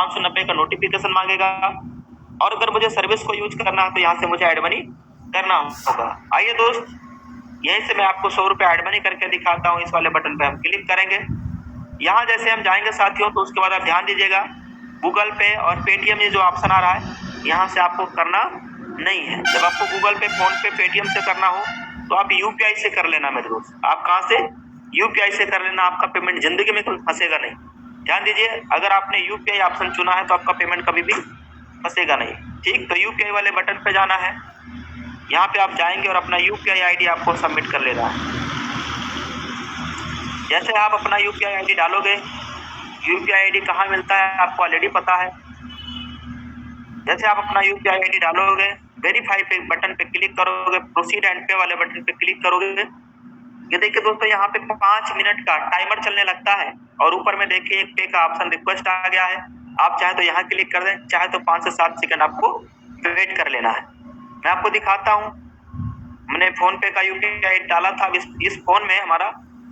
590 का नोटिफिकेशन मांगेगा। और अगर मुझे सर्विस को यूज करना है तो यहाँ से मुझे ऐड मनी करना होगा। आइए दोस्त, यहीं से मैं आपको 100 रुपये ऐड मनी करके दिखाता हूँ। इस वाले बटन पे हम क्लिक करेंगे। यहाँ जैसे हम जाएंगे साथियों, तो उसके बाद आप ध्यान दीजिएगा, गूगल पे और पेटीएम ये जो ऑप्शन आ रहा है, यहाँ से आपको करना नहीं है। जब आपको गूगल पे, फोन पे, पेटीएम से करना हो तो आप यूपीआई से कर लेना मेरे दोस्त। आप कहाँ से? यूपीआई से कर लेना। आपका पेमेंट जिंदगी में फंसेगा नहीं। ध्यान दीजिए, अगर आपने यूपीआई ऑप्शन चुना है तो आपका पेमेंट कभी भी फंसेगा नहीं। ठीक, तो यूपीआई वाले बटन पे जाना है। यहाँ पे आप जाएंगे और अपना यूपीआई आईडी आपको सबमिट कर लेना है। जैसे आप अपना यूपीआई आईडी डालोगे, यूपीआई आईडी कहाँ मिलता है आपको ऑलरेडी पता है। जैसे आप अपना यूपीआई आईडी डालोगे, वेरीफाई पे बटन पे क्लिक करोगे, प्रोसीड एंड पे वाले बटन पे क्लिक करोगे। ये देखिए दोस्तों, यहाँ पे 5 मिनट का टाइमर चलने लगता है और ऊपर में देखिए एक पे का ऑप्शन रिक्वेस्ट आ गया है। आप चाहे तो यहाँ क्लिक कर दें, चाहे तो 5 से 7 सेकंड आपको वेट कर लेना है। मैं आपको दिखाता हूँ, मैंने फोन पे का यूपीआई डाला था। इस फोन में हमारा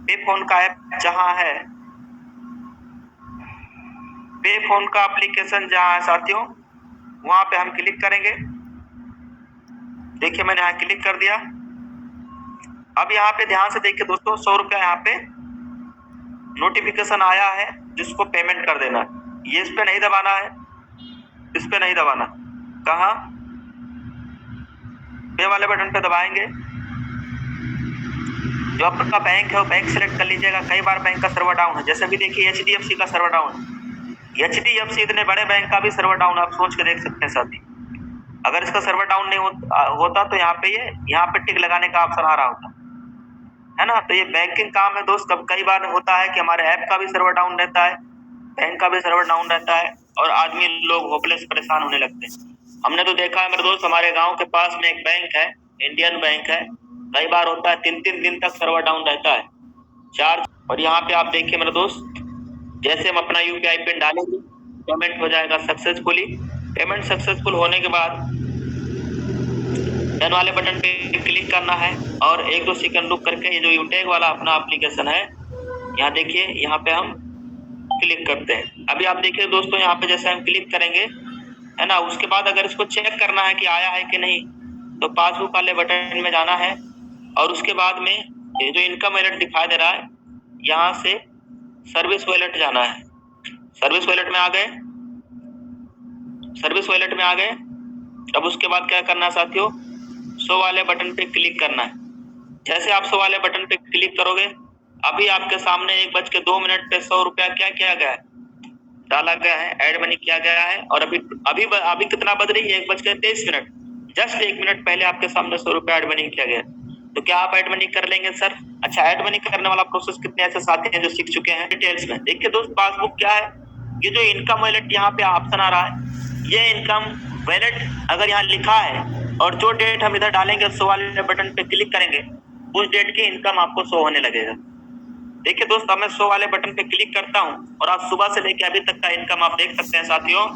पे फोन का ऐप जहाँ है, पे फोन का एप्लीकेशन जहाँ है साथियों, वहां पे हम क्लिक करेंगे। देखिए मैंने यहाँ क्लिक कर दिया। अब यहाँ पे ध्यान से देखिए दोस्तों, 100 रुपया यहाँ पे नोटिफिकेशन आया है जिसको पेमेंट कर देना। ये इस पे नहीं दबाना है, इस पे नहीं दबाना। कहाँ? पे वाले बटन पे दबाएंगे। जो आपका बैंक है वो बैंक सिलेक्ट कर लीजिएगा। कई बार बैंक का सर्वर डाउन है, जैसे भी देखिए एचडीएफसी का सर्वर डाउन है। एचडीएफसी इतने बड़े बैंक का भी सर्वर डाउन, आप सोच के देख सकते हैं साथी। अगर इसका सर्वर डाउन नहीं होता तो यहाँ पे टिक लगाने का ऑप्शन आ रहा होता है ना। तो ये बैंकिंग काम है दोस्त। कई बार होता है कि हमारे ऐप का भी सर्वर डाउन रहता है, बैंक का भी सर्वर डाउन रहता है और आदमी लोग होपलेस परेशान होने लगते हैं। हमने तो देखा है मेरे दोस्त, हमारे गांव के पास में एक बैंक है, इंडियन बैंक है। कई बार होता है 3-3 दिन तक सर्वर डाउन रहता है, चार्ज। और यहाँ पे आप देखिए मेरे दोस्त, जैसे हम अपना यूपीआई पिन डालेंगे, पेमेंट हो जाएगा सक्सेसफुली। पेमेंट सक्सेसफुल होने के बाद डन वाले बटन पे क्लिक करना है और 1-2 सेकंड रुक करके ये जो यूटेग वाला अपना एप्लीकेशन है, यहाँ देखिए, यहाँ पे हम क्लिक करते हैं। अभी आप देखिए दोस्तों, यहाँ पे जैसे हम क्लिक करेंगे, है ना, उसके बाद अगर इसको चेक करना है कि आया है कि नहीं, तो पासबुक वाले बटन में जाना है और उसके बाद में ये जो इनकम वॉलेट दिखाई दे रहा है, यहाँ से सर्विस वॉलेट जाना है। सर्विस वॉलेट में आ गए, सर्विस वॉलेट में आ गए। अब उसके बाद क्या करना है साथियों, 100 वाले बटन पे क्लिक करना है। जैसे आप 100 वाले बटन पे क्लिक करोगे, अभी आपके सामने 1:02 पे 100 रुपया क्या किया गया है, डाला गया है, ऐड मनी किया गया है। और अभी कितना बज रही है, 1:23। जस्ट 1 मिनट पहले आपके सामने 100 रुपया ऐड मनी किया गया। तो क्या आप ऐड मनी कर लेंगे सर? अच्छा, ऐड मनी करने वाला प्रोसेस कितने ऐसे साथी हैं जो सीख चुके हैं डिटेल्स में। देखिए दोस्त, पासबुक क्या है, ये जो इनकम वॉलेट यहाँ पे ऑप्शन आ रहा है, ये इनकम वॉलेट अगर यहाँ लिखा है और जो डेट हम इधर डालेंगे, 100 वाले बटन पे क्लिक करेंगे, उस डेट की इनकम आपको शो होने लगेगा। देखिए दोस्त, अब मैं 100 वाले बटन पे क्लिक करता हूँ और आज सुबह से लेके अभी तक का इनकम आप देख सकते हैं साथियों।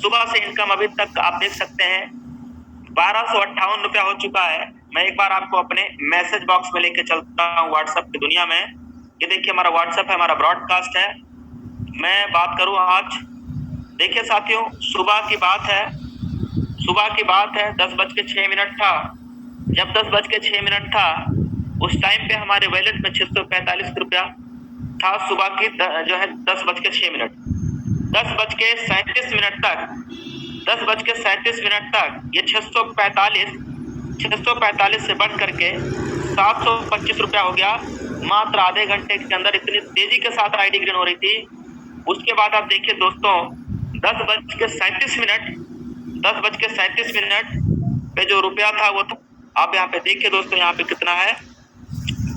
सुबह से इनकम अभी तक आप देख सकते हैं 1258 रुपया हो चुका है। मैं एक बार आपको अपने मैसेज बॉक्स में लेके चलता हूँ व्हाट्सएप की दुनिया में। ये देखिए हमारा व्हाट्सएप है, हमारा ब्रॉडकास्ट है। मैं बात करूँ आज, देखिए साथियों, सुबह की बात है, 10:06 था। जब 10:06 था, उस टाइम पे हमारे वॉलेट में 645 रुपया था। सुबह की जो है 10:06, 10:37 तक ये 645 से बढ़ करके 725 रुपया हो गया मात्र आधे घंटे के अंदर। इतनी तेजी के साथ आईडी ग्रीन हो रही थी। उसके बाद आप देखिए दोस्तों, 10:37 पे जो रुपया था वो था, आप यहाँ पे देखिए दोस्तों, यहाँ पे कितना है,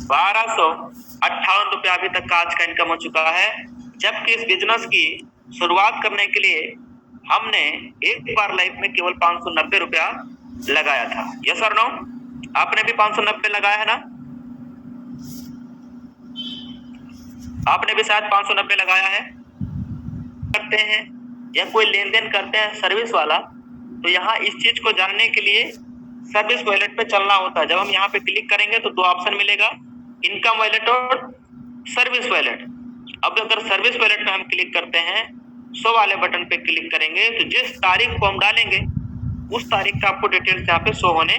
1258 रुपया अभी तक का आज का इनकम हो चुका है। जबकि इस बिजनेस की शुरुआत करने के लिए हमने एक बार लाइफ में केवल 590 रुपया लगाया था। यस और नो? आपने भी 590 लगाया है ना? आपने भी शायद 590 लगाया है। करते हैं या कोई लेन देन करते हैं सर्विस वाला, तो यहाँ इस चीज को जानने के लिए सर्विस वॉलेट पे चलना होता है। जब हम यहाँ पे क्लिक करेंगे तो 2 ऑप्शन मिलेगा, इनकम वॉलेट और सर्विस वॉलेट। अब अगर सर्विस वॉलेट में हम क्लिक करते हैं शो वाले बटन पे क्लिक करेंगे तो जिस तारीख को हम डालेंगे उस तारीख का आपको डिटेल्स यहाँ पे शो होने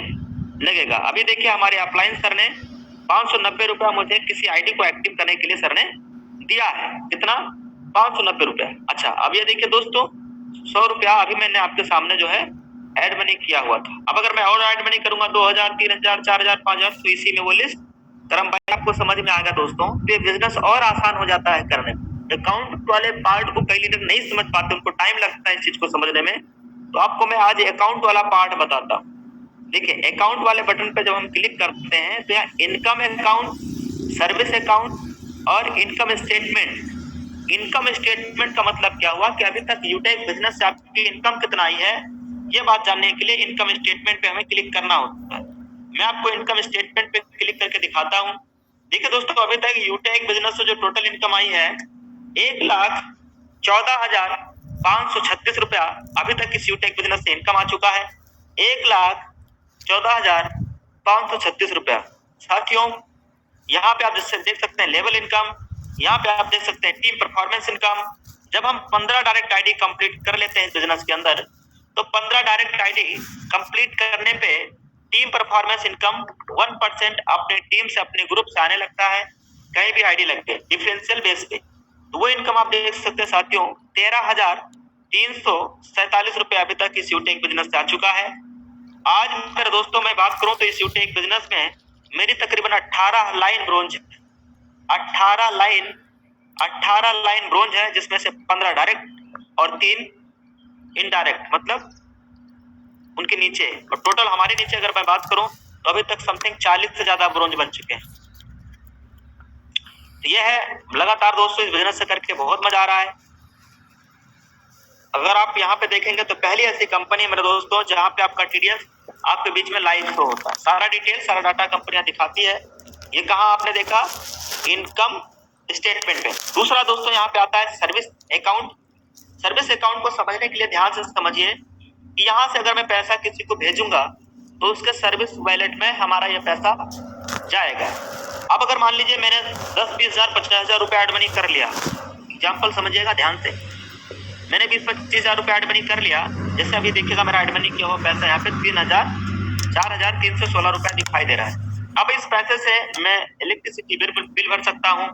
लगेगा। अभी देखिए हमारे अपलाइन सर ने 590 रुपया मुझे किसी आईडी को एक्टिव करने के लिए सर ने दिया है। कितना? 590 रुपया। अच्छा, अब ये देखिए दोस्तों 100 रुपया अभी मैंने आपके सामने जो है एड मनी किया हुआ था। अब अगर मैं और एड मनी करूंगा 2000, 3000, 4000, 5000 तो इसी में वो लिस्ट करम भाई आपको समझ में आ गया दोस्तों। तो ये बिजनेस और आसान हो जाता है करने में। अकाउंट वाले पार्ट को कई लीडर नहीं समझ पाते, उनको टाइम लगता है इस चीज को समझने में। तो आपको मैं आज अकाउंट वाला पार्ट बताता हूँ। देखिए अकाउंट वाले बटन पे जब हम क्लिक करते हैं तो यहाँ इनकम अकाउंट, सर्विस अकाउंट और इनकम स्टेटमेंट। इनकम स्टेटमेंट का मतलब क्या हुआ कि अभी तक यूटेक बिजनेस से आपकी इनकम कितना आई है ये बात जानने के लिए इनकम स्टेटमेंट पे हमें क्लिक करना होता है। मैं आपको इनकम स्टेटमेंट पे क्लिक करके दिखाता हूँ। देखिए दोस्तों अभी तक यूटेक बिजनेस से जो टोटल इनकम आई है 1,14,536 रुपया अभी तक इस यूटेक बिजनेस से इनकम आ चुका है। 1,14,536 रुपया। साथियों यहाँ पे आप देख सकते हैं लेवल इनकम, यहाँ पे आप देख सकते हैं टीम परफॉर्मेंस इनकम। जब हम 15 डायरेक्ट आईडी कंप्लीट कर लेते हैं इस बिजनेस के अंदर तो 15 डायरेक्ट आईडी कंप्लीट करने पे टीम परफॉर्मेंस इनकम 1% अपने टीम से अपने ग्रुप से आने लगता है। कहीं भी आईडी लग गए डिफरेंशियल बेस पे तो वो इनकम आप देख सकते हैं साथियों 13,347 रुपए अभी तक इस यूटेक बिजनेस से आ चुका है। आज मेरे दोस्तों मैं बात करूं तो इस यूटेक बिजनेस में मेरी तकरीबन 18 लाइन ब्रोंज है। 18 लाइन ब्रोंज है जिसमें से 15 डायरेक्ट और 3 इनडायरेक्ट मतलब उनके नीचे, और टोटल हमारे नीचे अगर मैं बात करूं तो अभी तक समथिंग 40 से ज्यादा ब्रोंज बन चुके हैं। तो यह है लगातार दोस्तों इस बिजनेस से करके बहुत मजा आ रहा है। अगर आप यहाँ पे देखेंगे तो पहली ऐसी कंपनी है मेरे दोस्तों जहाँ पे आपका टीडीएस आपके बीच में लाइव शो होता है। सारा डिटेल सारा डाटा कंपनियां दिखाती है। ये कहाँ आपने देखा? इनकम स्टेटमेंट पे। दूसरा दोस्तों यहाँ पे आता है सर्विस अकाउंट। सर्विस अकाउंट को समझने के लिए ध्यान से समझिए कि यहाँ से अगर मैं पैसा किसी को भेजूंगा तो उसके सर्विस वॉलेट में हमारा ये पैसा जाएगा। अब अगर मान लीजिए मैंने 10, 20,000, 50,000 रुपए एड मनी कर लिया, एग्जाम्पल समझिएगा ध्यान से, मैंने 20-25,000 रुपए एड मनी कर लिया। जैसे अभी देखिएगा मेरा एड मनी किया हुआ पैसा यहाँ पे 4,316 रुपया दिखाई दे रहा है। अब इस पैसे से मैं इलेक्ट्रिसिटी बिल भर सकता हूँ,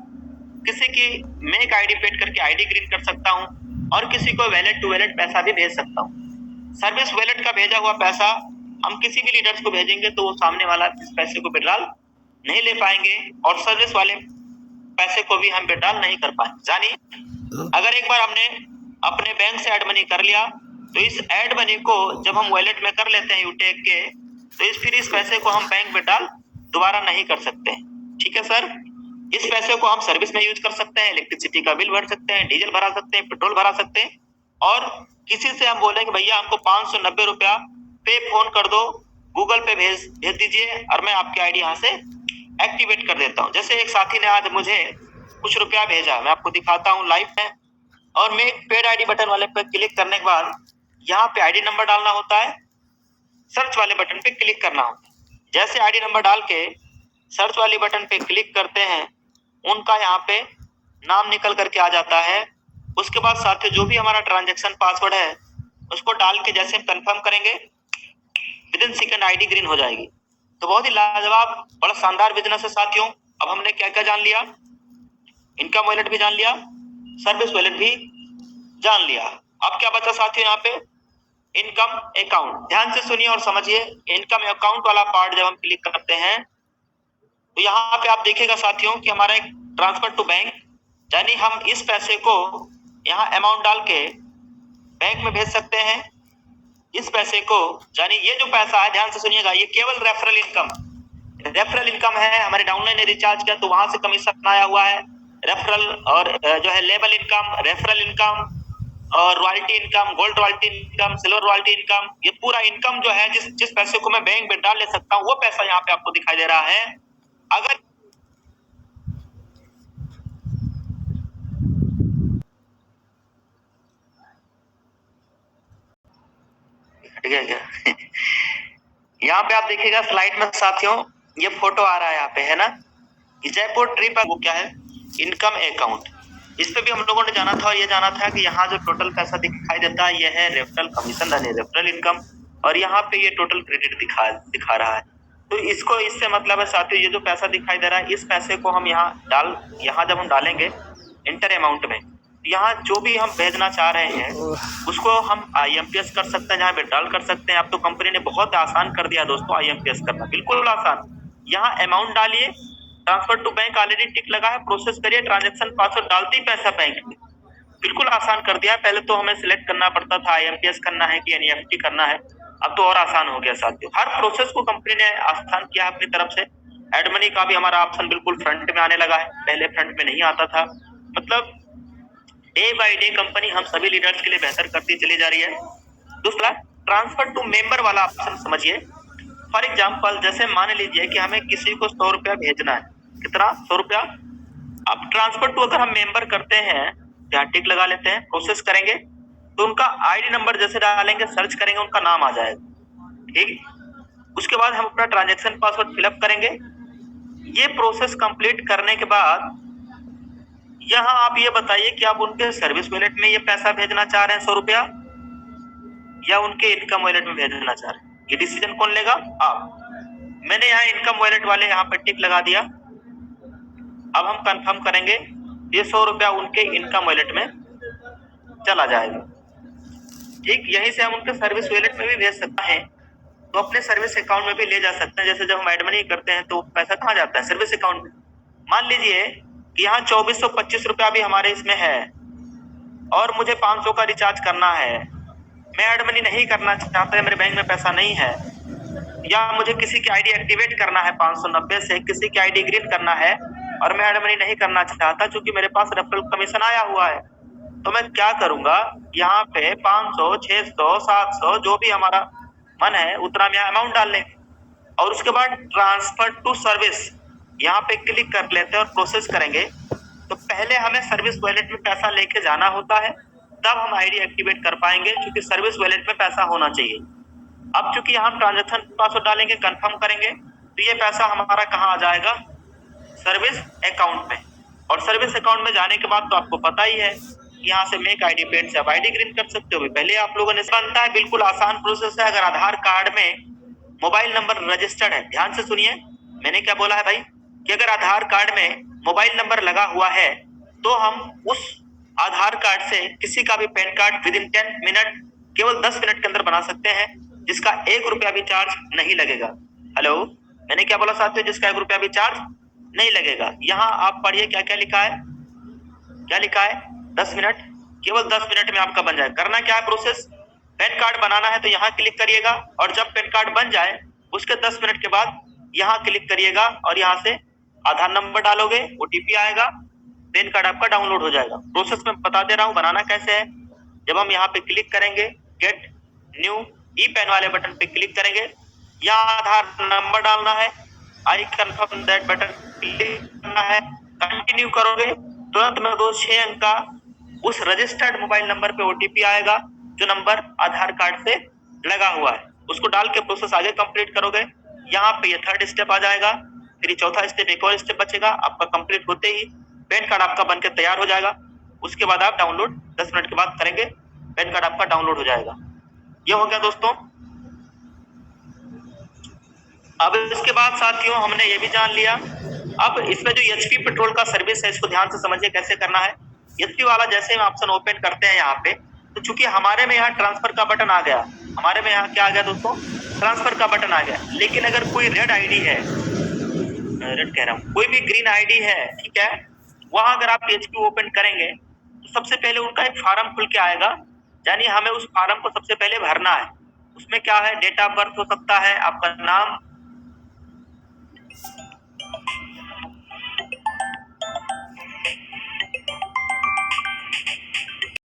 किसी की मेक आईडी पेड करके आईडी ग्रीन कर सकता हूँ और किसी को वैलेट टू वैलेट पैसा भी भेज सकता हूँ। सर्विस वैलेट का भेजा हुआ पैसा हम किसी भी लीडर्स को भेजेंगे तो वो सामने वाला इस पैसे को विड्रॉल नहीं ले पाएंगे और सर्विस वाले पैसे को भी हम विड्रॉल नहीं कर पाएंगे। यानी अगर एक बार हमने अपने बैंक से एड मनी कर लिया तो इस एड मनी को जब हम वॉलेट में कर लेते हैं यूटेक के तो फिर इस पैसे को हम बैंक विड्रॉल दोबारा नहीं कर सकते। ठीक है सर, इस पैसे को हम सर्विस में यूज कर सकते हैं, इलेक्ट्रिसिटी का बिल भर सकते हैं, डीजल भरा सकते हैं, पेट्रोल भरा सकते हैं और किसी से हम बोलेंगे भैया हमको 590 रुपया पे फोन कर दो, गूगल पे भेज दीजिए और मैं आपकी आईडी यहाँ से एक्टिवेट कर देता हूँ। जैसे एक साथी ने आज मुझे कुछ रुपया भेजा, मैं आपको दिखाता हूँ लाइव में, और मैं पेड आईडी बटन वाले पे क्लिक करने के बाद यहाँ पे आईडी नंबर डालना होता है, सर्च वाले बटन पे क्लिक करना होता है। जैसे आईडी नंबर डाल के सर्च वाली बटन पे क्लिक करते हैं उनका यहाँ पे नाम निकल करके आ जाता है। उसके बाद साथ जो भी हमारा ट्रांजैक्शन पासवर्ड है उसको डाल के जैसे हम कंफर्म करेंगे विदिन सेकंड आईडी ग्रीन हो जाएगी। तो बहुत ही लाजवाब बड़ा शानदार बिजनेस है साथियों। अब हमने क्या क्या जान लिया? इनकम वॉलेट भी जान लिया, सर्विस वॉलेट भी जान लिया। अब क्या बचा साथियों? यहाँ पे इनकम अकाउंट। ध्यान से सुनिए और समझिए। इनकम अकाउंट वाला पार्ट जब हम क्लिक करते हैं तो यहाँ पे आप देखिएगा साथियों कि हमारा एक ट्रांसफर टू बैंक, यानी हम इस पैसे को यहाँ अमाउंट डाल के बैंक में भेज सकते हैं। इस पैसे को, यानी ये जो पैसा है ध्यान से सुनिएगा, ये केवल रेफरल इनकम है। हमारे डाउनलाइन ने रिचार्ज किया तो वहां से कमीशन आया हुआ है। रेफरल और जो है लेबल इनकम, रेफरल इनकम और royalty income, gold royalty income, silver royalty income, ये पूरा इनकम जो है जिस पैसे को मैं बैंक में डाल ले सकता हूँ वो पैसा यहाँ पे आपको दिखाई दे रहा है। अगर यहाँ पे आप देखिएगा स्लाइड में साथियों ये फोटो आ रहा है यहाँ पे, है ना, जयपुर ट्रिप। वो क्या है? Income account. इस पे भी हम लोगों ने जाना था और ये जाना था कि यहाँ जो टोटल पैसा दिखाई देता है ये है रेफरल कमीशन यानी रेफरल इनकम, और यहाँ पे ये टोटल क्रेडिट दिखा रहा है। तो इसको इससे मतलब है साथियों, ये जो पैसा दिखाई दे रहा है इस पैसे को हम यहाँ जब हम डालेंगे इंटर अमाउंट में, यहाँ जो भी हम भेजना चाह रहे हैं उसको हम IMPS कर सकते हैं, जहाँ विड्रॉल कर सकते हैं। अब तो कंपनी ने बहुत आसान कर दिया दोस्तों IMPS करना, बिल्कुल आसान। यहाँ अमाउंट डालिए, ट्रांसफर टू बैंक ऑलरेडी टिक लगा है, प्रोसेस करिए, ट्रांजेक्शन पासवर्ड डालते ही पैसा बैंक में, बिल्कुल आसान कर दिया है। पहले तो हमें सिलेक्ट करना पड़ता था IMPS करना है कि NEFT करना है, अब तो और आसान हो गया साथियों। हर प्रोसेस को कंपनी ने आसान किया है अपनी तरफ से। एड मनी का भी हमारा ऑप्शन बिल्कुल फ्रंट में आने लगा है, पहले फ्रंट में नहीं आता था। मतलब डे बाय डे कंपनी हम सभी लीडर्स के लिए बेहतर करती चली जा रही है। दूसरा ट्रांसफर टू मेंबर वाला ऑप्शन समझिए। फॉर एग्जांपल जैसे मान लीजिए कि हमें किसी को 100 रुपया भेजना है, कितना 100 रुपया। अब ट्रांसफर टू अगर हम मेंबर करते हैं, यहाँ टिक लगा लेते हैं, प्रोसेस करेंगे तो उनका ID नंबर जैसे डालेंगे, सर्च करेंगे, उनका नाम आ जाएगा, ठीक। उसके बाद हम अपना ट्रांजेक्शन पासवर्ड फिलअप करेंगे। ये प्रोसेस कंप्लीट करने के बाद यहाँ आप ये बताइए कि आप उनके सर्विस वॉलेट में ये पैसा भेजना चाह रहे हैं 100 रुपया, या उनके इनकम वॉलेट में भेजना चाह रहे हैं, ये डिसीजन कौन लेगा? आप। मैंने यहाँ इनकम वॉलेट वाले यहाँ पर टिक लगा दिया। अब हम कंफर्म करेंगे, ये 100 रुपया उनके इनकम वॉलेट में चला जाएगा, ठीक। यहीं से हम उनके सर्विस वॉलेट में भी भेज सकते हैं, तो अपने सर्विस अकाउंट में भी ले जा सकते हैं। जैसे जब हम एड मनी करते हैं तो पैसा कहाँ जाता है? सर्विस अकाउंट में। मान लीजिए कि यहाँ 2425 रुपया भी हमारे इसमें है और मुझे 500 का रिचार्ज करना है, मैं एड मनी नहीं करना चाहता, मेरे बैंक में पैसा नहीं है, या मुझे किसी की ID एक्टिवेट करना है 590 से, किसी की ID ग्रीन करना है और मैं एड मनी नहीं करना चाहता क्योंकि मेरे पास रेफरल कमीशन आया हुआ है, तो मैं क्या करूंगा, यहाँ पे 500, 600, 700 जो भी हमारा मन है उतना में अमाउंट डाल लेंगे और उसके बाद ट्रांसफर टू सर्विस यहाँ पे क्लिक कर लेते हैं और प्रोसेस करेंगे। तो पहले हमें सर्विस वॉलेट में पैसा लेके जाना होता है, तब हम ID एक्टिवेट कर पाएंगे, क्योंकि सर्विस वॉलेट में पैसा होना चाहिए। अब चूंकि हम ट्रांजेक्शन पासवर्ड डालेंगे, कंफर्म करेंगे, तो ये पैसा हमारा कहाँ आ जाएगा? सर्विस अकाउंट में। और सर्विस अकाउंट में जाने के बाद तो आपको पता ही है, यहाँ से मेक ID पेड से आप ID ग्रीन कर सकते हो। पहले आप लोगों ने बनता है, बिल्कुल आसान प्रोसेस है। अगर आधार कार्ड में मोबाइल नंबर रजिस्टर्ड है, ध्यान से सुनिए मैंने क्या बोला है भाई, कि अगर आधार कार्ड में मोबाइल नंबर लगा हुआ है तो हम उस आधार कार्ड से किसी का भी pan card with in 10 minute, केवल 10 मिनट के अंदर बना सकते हैं, जिसका 1 रुपया भी चार्ज नहीं लगेगा। हेलो, मैंने क्या बोला साथियों? जिसका 1 रुपया भी चार्ज नहीं लगेगा। यहाँ आप पढ़िए क्या क्या लिखा है, क्या लिखा है? 10 मिनट, केवल 10 मिनट में आपका बन जाए। करना क्या है प्रोसेस? पैन कार्ड बनाना है तो यहाँ क्लिक करिएगा और जब पैन कार्ड बन जाए उसके 10 मिनट के बाद यहाँ क्लिक करिएगा और यहाँ से आधार नंबर डालोगे, OTP आएगा, पैन कार्ड आपका डाउनलोड हो जाएगा। प्रोसेस में बता दे रहा हूँ बनाना कैसे है। जब हम यहाँ पे क्लिक करेंगे, गेट न्यू ई पैन वाले बटन पे क्लिक करेंगे, यहाँ आधार नंबर डालना है, I confirm that button click करना है, कंटिन्यू करोगे, तुरंत में 6 अंक का उस रजिस्टर्ड मोबाइल नंबर पे OTP आएगा, जो नंबर आधार कार्ड से लगा हुआ है, उसको डाल के प्रोसेस आगे कंप्लीट करोगे। यहाँ पे ये 3rd स्टेप आ जाएगा, फिर 4था स्टेप, एक और स्टेप बचेगा। आपका कंप्लीट होते ही पैन कार्ड आपका बनकर तैयार हो जाएगा। उसके बाद आप डाउनलोड 10 मिनट के बाद करेंगे, पैन कार्ड आपका डाउनलोड हो जाएगा। ये हो गया दोस्तों। अब इसके बाद साथियों हमने ये भी जान लिया, अब इसमें जो HP पेट्रोल का सर्विस है इसको ध्यान से समझिए कैसे करना है। HP वाला जैसे हम ऑप्शन ओपन करते हैं यहाँ पे, तो चूंकि हमारे में यहाँ ट्रांसफर का बटन आ गया, हमारे में यहाँ क्या आ गया दोस्तों? ट्रांसफर का बटन आ गया। लेकिन अगर कोई रेड ID है, रेड कह रहा हूँ, कोई भी ग्रीन ID है, ठीक है, वहां अगर आप HP ओपन करेंगे तो सबसे पहले उनका एक फार्म खुल के आएगा, यानी हमें उस फार्म को सबसे पहले भरना है। उसमें क्या है? डेट ऑफ बर्थ हो सकता है, आपका नाम,